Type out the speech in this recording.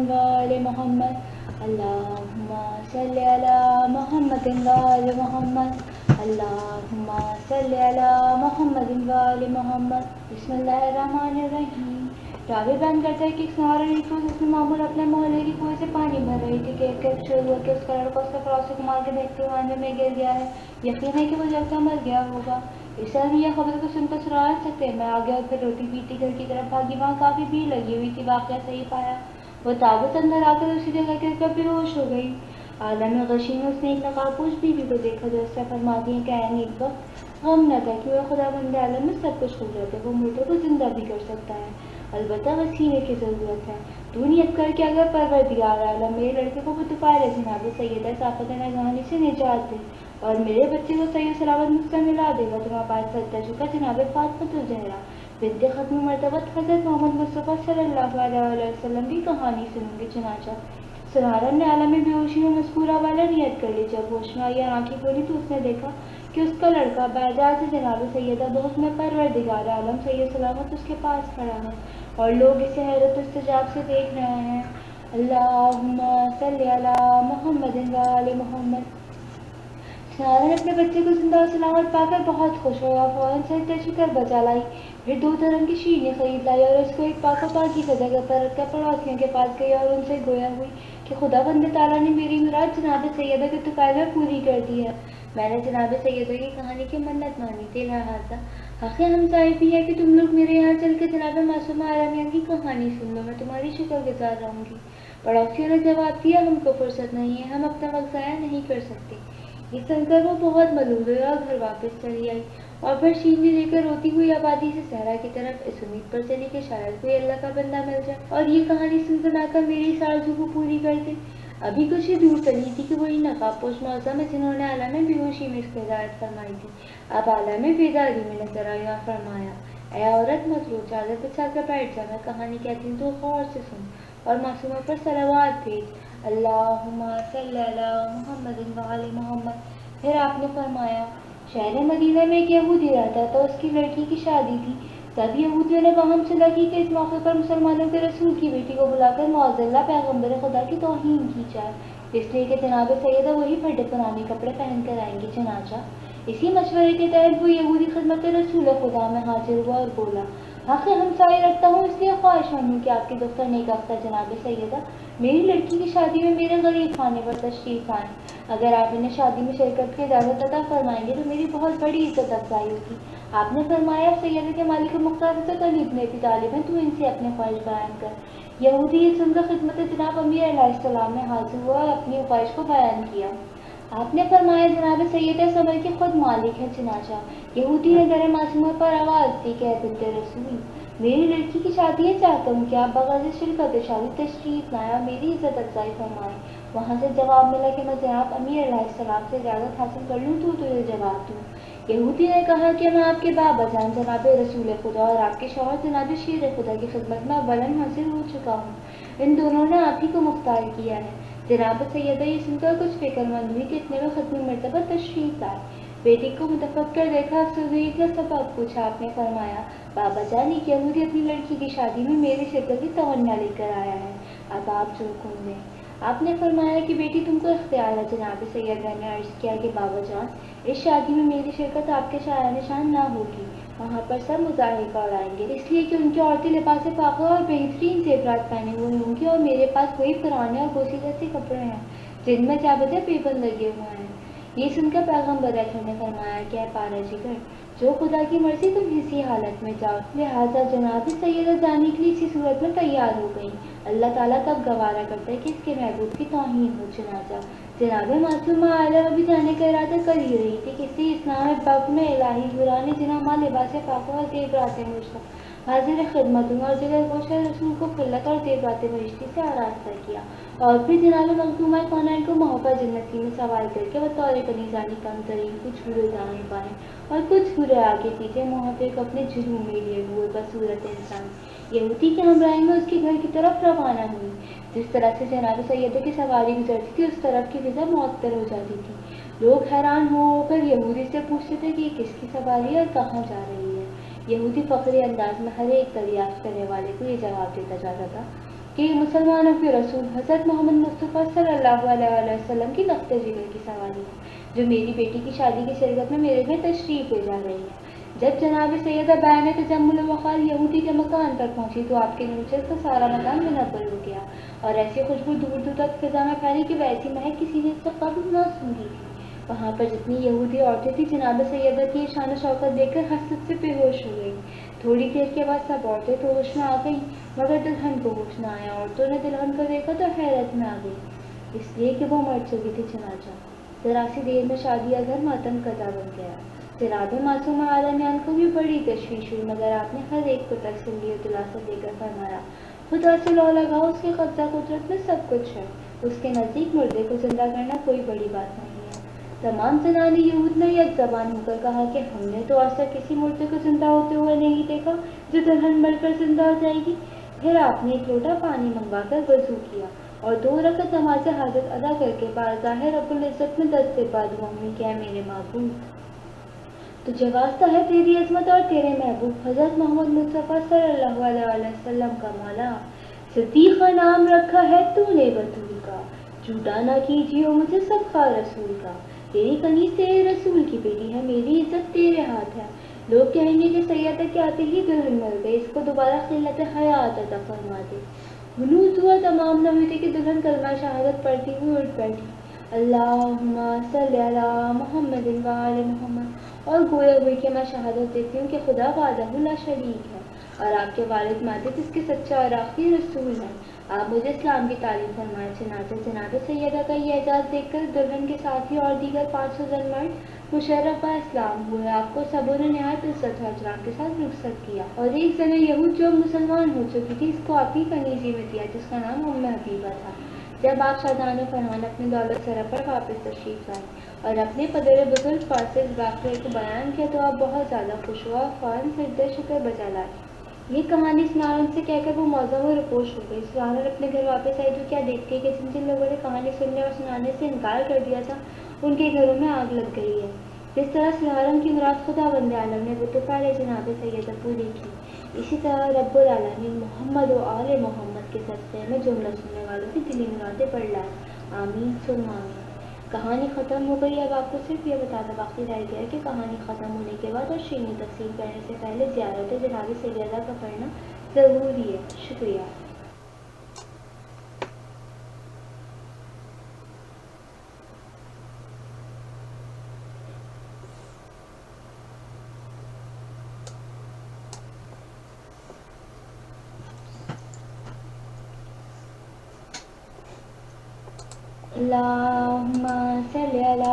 वाले मोहम्मद अल्लाहुम्मा सल्ली अला मोहम्मद वाले मोहम्मद अल्लाहुम्मा सल्ली अला मोहम्मद वाले मोहम्मद। बिस्मिल्लाहिर्रहमानिर्रहीम। रावी बयान करता है कि एक सहारा रीतू जिसमें मामूल अपने मोहल्ले की कुएं से पानी भर रही थी कि एक शुरू हुआ कि उसका लड़का उसके पड़ोसी को मार के देखते हुए में गिर गया है। यकीन है कि वो जलता मर गया होगा। इस तरह यह खबर को सुनकर सुना सकते मैं आ गया और फिर रोटी पीटी घर की तरफ भागी। वहाँ काफी भीड़ लगी हुई थी। वाक़या सही पाया। वो ताबूत अंदर आकर उसी जगह गिर कर बेहोश हो गई। आलम गशी में उसने एक नकाबपोश बीवी को देखा जो उससे फरमाती है कि ऐन एक वक्त गम न था कि वह खुदा बंदे आलम में सब कुछ कुदरत है। वो मुर्दे को जिंदा भी कर सकता है, अलबत्ता वसीले की ज़रूरत है। तू नियत कर कि अगर परवरदिगार आलम मेरे लड़के को दोबारा जनाब सैयदा साफ़त नगहानी से निजात दे और मेरे बच्चे को सही सलामत मुझसे मिला देगा तो मैं पास सत्ता चुका जनाब फातिमा ज़हरा बिन्त खत्म मर्तबत हज़रत मोहम्मद मुस्तफ़ा सल्लल्लाहु अलैहि वसल्लम की कहानी सुनूंगी। चुनाचा सुनहरा ने आलम में बेहोशी में मस्कूरा वाला नियत कर ली। जब होश में आई आंखें खोली तो उसने देखा कि उसका लड़का बाजाज जनाब सैयदा बहुत में परवरदिगार आलम सैयद सलामत उसके पास खड़ा है और लोग इसे हैरत इस्तेजाब से देख रहे हैं। अल्लाहुम्मा सल्ली अला मोहम्मद वाले मोहम्मद। सुनहरा ने अपने बच्चे को जिंदा और सलामत पाकर बहुत खुश हुआ। फौरन सजदे शुक्र बजा लाई, फिर 2 तरंग की शीरें खरीद लाई और उसको एक पाकी जगह पर रखकर पड़ोसियों के पास गई और उनसे गोया हुई कि खुदा बंदे ताला ने मेरी मुराद जनाब सैयदा के तुकाल में पूरी कर दी है। मैंने जनाब सैयदा की कहानी की मन्नत मानी थी। लिहाजा हक़ हमसाई भी है कि तुम लोग मेरे यहाँ चल के जनाब मासूमा आलमिया की कहानी सुन लो। मैं तुम्हारी शुक्रगुजार रहूँगी। पड़ोसियों ने जवाब दिया, हमको फुर्सत नहीं है, हम अपना वक्त ज़ाया नहीं कर सकते। ये सुनकर वो बहुत मलूल हुई और घर वापस चली आई और फिर शीनी लेकर रोती हुई आबादी से सहरा की तरफ इस उम्मीद पर चली कि शायद कोई अल्लाह का बंदा मिल जाए और ये कहानी सुनाकर मेरी इस आरज़ू को पूरी कर दे। अभी कुछ ही दूर चली थी कि वही नकाबपोश मौज़म है जिन्होंने आलम में बेहोशी में इसकी हिदायत फरमाई थी अब आलम में बेदारी में नजर आई और फरमाया, ऐ औरत मत रो, चादर बिछा कर बैठ जा, मैं कहानी कहती हूँ तो गौर से सुन और मासूमा पर सलावत भेज। अल्लाहुम्मा सल्ली अला मुहम्मद वाले मोहम्मद। फिर आपने फरमाया, शहर मदीना में एक यहूदी रहता था, उसकी लड़की की शादी थी। तब यहूदियों ने वहम सुलह की कि इस मौके पर मुसलमानों के रसूल की बेटी को बुलाकर मौज़ल्ला पैगम्बर खुदा की तौहीन की जाए, इसलिए कि जनाब सैयदा वही फटे पुराने कपड़े पहन कर आएंगी। चनाचा इसी मशवरे के तहत वो यहूदी खिदमत रसूल खुदा में हाजिर हुआ और बोला, हक़ हमसाई रखता हूँ इसलिए ख्वाहिशमंद हूँ कि आपकी दफ्तर नेक अख्तर जनाब सैयदा मेरी लड़की की शादी में मेरे गरीब खाने पर तशरीफ़ आएँ। अगर आप इन्हें शादी में शिरकत की इजाज़त अता फरमाएंगे तो मेरी बहुत बड़ी इज्जत अफजाई होगी। आपने फरमाया, सैयदा के मालिक मुख्तार से अली इब्न अबी तालिब हैं, तू इनसे अपने ख्वाहिश बयान कर। यहूदी ये सुनकर खिदमत जनाब अमीर अलैहिस्सलाम में हाजिर हुआ और अपनी ख्वाहिश को बयान किया। आपने फरमाया, जनाब सैयदा समर के खुद मालिक है। चनाचा यहूदी ने दर मासूमा पर आवाज़ दी कि बिन्ते रसूल, मेरी लड़की की शादी है, चाहता हूँ कि आप बग़ैर शिरकत शादी तशरीफ़ लाएं, मेरी इज्जत अफजाई फरमाएं। वहाँ से जवाब मिला कि मैं जनाब अमीर अलैहिस्सलाम से इजाज़त हासिल कर लूँ तो तुझे जवाब दूँ। यहूदी ने कहा कि मैं आपके बाबा जान जनाब रसूल खुदा और आपके शौहर जनाब शेर खुदा की खिदमत में अव्वलन हासिल हो चुका हूँ। इन दोनों ने आप ही को मुख्तार किया है। जनाब सैयदा ये सुनकर कुछ फिक्रमंद हुई कि इतने में खत्म मरतबा तशरीफ़ लाए। बेटी को मुतफक्कर देखा, अफसोसगी का सबब पूछा। आपने फरमाया, बाबा जान एक यहूदी अपनी लड़की की शादी में मेरी शिरकत की तमन्ना लेकर आया है, अब आप जो हुक्म दें। आपने फरमाया कि बेटी तुमको इख्तियार है। जनाब सैयदा ने अर्ज़ किया कि बाबा जान इस शादी में मेरी शिरकत आपके शाया निशान ना होगी। वहाँ पर सब मुज़ाहिका उड़ाएंगे, इसलिए कि उनकी औरतें लिबास पाक और बेहतरीन ज़ेवरात पहने हुए होंगी और मेरे पास वही पुराने और बोसी जैसे कपड़े हैं जिनमें जाबदे पेबंद लगे हुए हैं। ये सुनकर पैगम्बर अकरम ने फरमाया, क्या पारा जिगर, जो खुदा की मर्जी तुम इसी हालत में जाओ। लिहाजा जनाब सैयदा जाने के लिए इसी सूरत में तैयार हो गई। अल्लाह ताला तब गवारा करता है कि इसके महबूब की तौहीन हो। चुनाचा जनाब मासूमा आला अभी जाने का इरादा कर ही रही थी कि इसी इस्लाम बब में इलाही गुरानी जिना माँ लिबास पाक और देवरात मुश्ता हाजिर खिदमत हुआ और जगह गोशा रसूल को खुल्लत और देवरात बहिश्ती से आरास्ता किया और फिर जनाब मखदूमा कौनैन को मोहब्बत जन्नती में सवाल करके बतौर कनीजानी कम तरीन कुछ बुरे दाएं बाएं और कुछ बुरे आगे पीछे मुहाफे को अपने जुनून में लिए हुए बसूरत इंसान यहूदी के हमराही में उसके घर की तरफ रवाना हुई। जिस तरह से जनाब सैयदा की सवारी गुजरती थी उस तरफ की फिजा मुअत्तर हो जाती थी। लोग हैरान होकर यहूदी से पूछते थे कि ये किसकी सवारी है और कहाँ जा रही है। यहूदी फखरी अंदाज में हर एक दरियाफ्त करने वाले को ये जवाब देता जाता था, کہ مسلمانوں کے رسول حضرت محمد مصطفیٰ صلی اللہ علیہ وسلم کی نقطۂ جگر کی سواری ہے، جو میری بیٹی کی شادی کی شرکت میں میرے گھر تشریف لے جا رہی ہے۔ جب جناب سیدہ بیان تجمل وقال یہودی کے مکان پر پہنچی تو آپ کے نیچے کا سارا مکان منور ہو گیا، اور ایسی خوشبو دور دور تک فضا میں پھیلی کہ ویسی مہک کسی نے اس سے قبل نہ سنی تھی۔ وہاں پر جتنی یہودی عورتیں تھیں جناب سیدہ کی شان و شوکت دیکھ کر حسرت سے بے ہوش ہو گئی۔ تھوڑی دیر کے بعد سب عورتیں تو ہوش میں آ گئیں، مگر دلہن کو ہوش نہ آیا۔ عورتوں نے دلہن کو دیکھا تو حیرت میں آ گئی، اس لیے کہ وہ مر چکی تھی چنانچہ ذرا سی دیر میں شادی گھر ماتم کدا بن گیا۔ جناب معصومہ عالمیان کو بھی بڑی تشویش ہوئی، مگر آپ نے ہر ایک کو تسلی و دلاسا دے کر فرمایا، خدا سے لو لگاؤ، اس کے قبضہ قدرت میں سب کچھ ہے، اس کے نزدیک مردے کو زندہ کرنا کوئی بڑی بات نہیں ہے۔ تمام زنان یہود نے یک زبان ہو کر کہا کہ ہم نے تو آج تک کسی مردے کو زندہ ہوتے ہوئے نہیں دیکھا جو دلہن مر کر زندہ ہو جائے گی۔ پھر آپ نے ایک لوٹا پانی منگوا کر وضو کیا اور 2 رکعت نماز حاجت ادا کر کے بارگاہ رب العزت میں دست پا دعا میں کیا میرے معبود، تجھے واسطہ ہے تیری عظمت اور تیرے محبوب حضرت محمد مصطفیٰ صلی اللہ علیہ وسلم کا مولا، صدیقہ نام رکھا ہے تو نے بطول کا، جھوٹا نہ کیجیے مجھے صدقہ رسول کا، تیری کنیز تیرے رسول کی بیٹی ہے، میری عزت تیرے ہاتھ ہے۔ لوگ کہیں گے کہ سیدہ کے آتے ہی دلہن مر گئی، اس کو دوبارہ خلت حیات عطا فرما دے۔ ہنوز ہوا تمام نہ ہوئی تھی کہ دلہن کلمہ شہادت پڑھتی ہوئی اٹھ بیٹھی، اللہم صلی علی محمد وآل محمد، اور گویا ہوئی کہ میں شہادت دیتی ہوں کہ خدا وحدہ لا شریک ہے اور آپ کے والد ماجد اس کے سچا اور آخری رسول ہیں۔ آپ مجھے اسلام کی تعلیم فرمائیں۔ چنانچہ جناب سیدہ کا یہ اعزاز دیکھ کر دلہن کے ساتھی اور دیگر 500 زن مرد مشرف با اسلام ہوئے۔ آپ کو سبوں نے نہایت عزت و احترام کے ساتھ رخصت کیا، اور ایک زن یہود جو مسلمان ہو چکی تھی اس کو آپ ہی کنیزی میں دیا، جس کا نام حبیبہ تھا۔ جب آپ شادان و فرحان اپنے دولت سرا پر واپس تشریف لائے اور اپنے پدر بزرگ پاس سے اس واقعے کو بیان کیا تو آپ بہت زیادہ خوش ہوا اور فوراً سجدہ شکر بجا لائے۔ یہ کہانی سنارن سے کہہ کر وہ معذب و رپوش ہو گئی۔ سنارن اپنے گھر واپس آئی تو کیا دیکھتی ہے کہ جن جن لوگوں نے کہانی سننے اور سنانے سے انکار کر دیا تھا ان کے گھروں میں آگ لگ گئی ہے۔ جس طرح سنارن کی مراد خدا بند عالم نے وہ تو پہلے جناب سیدہ پوری کی، اسی طرح رب العالمین محمد و آل محمد کے صدقے میں جملہ سننے والوں کی دلی مرادیں پڑھ لائے، آمین ثم آمین۔ کہانی ختم ہو گئی۔ اب آپ کو صرف یہ بتانا باقی رہ گیا کہ کہانی ختم ہونے کے بعد اور شیرنی تقسیم کرنے سے پہلے زیارت جناب سیدہ کا پڑھنا ضروری ہے۔ شکریہ۔ اللہم صلی علی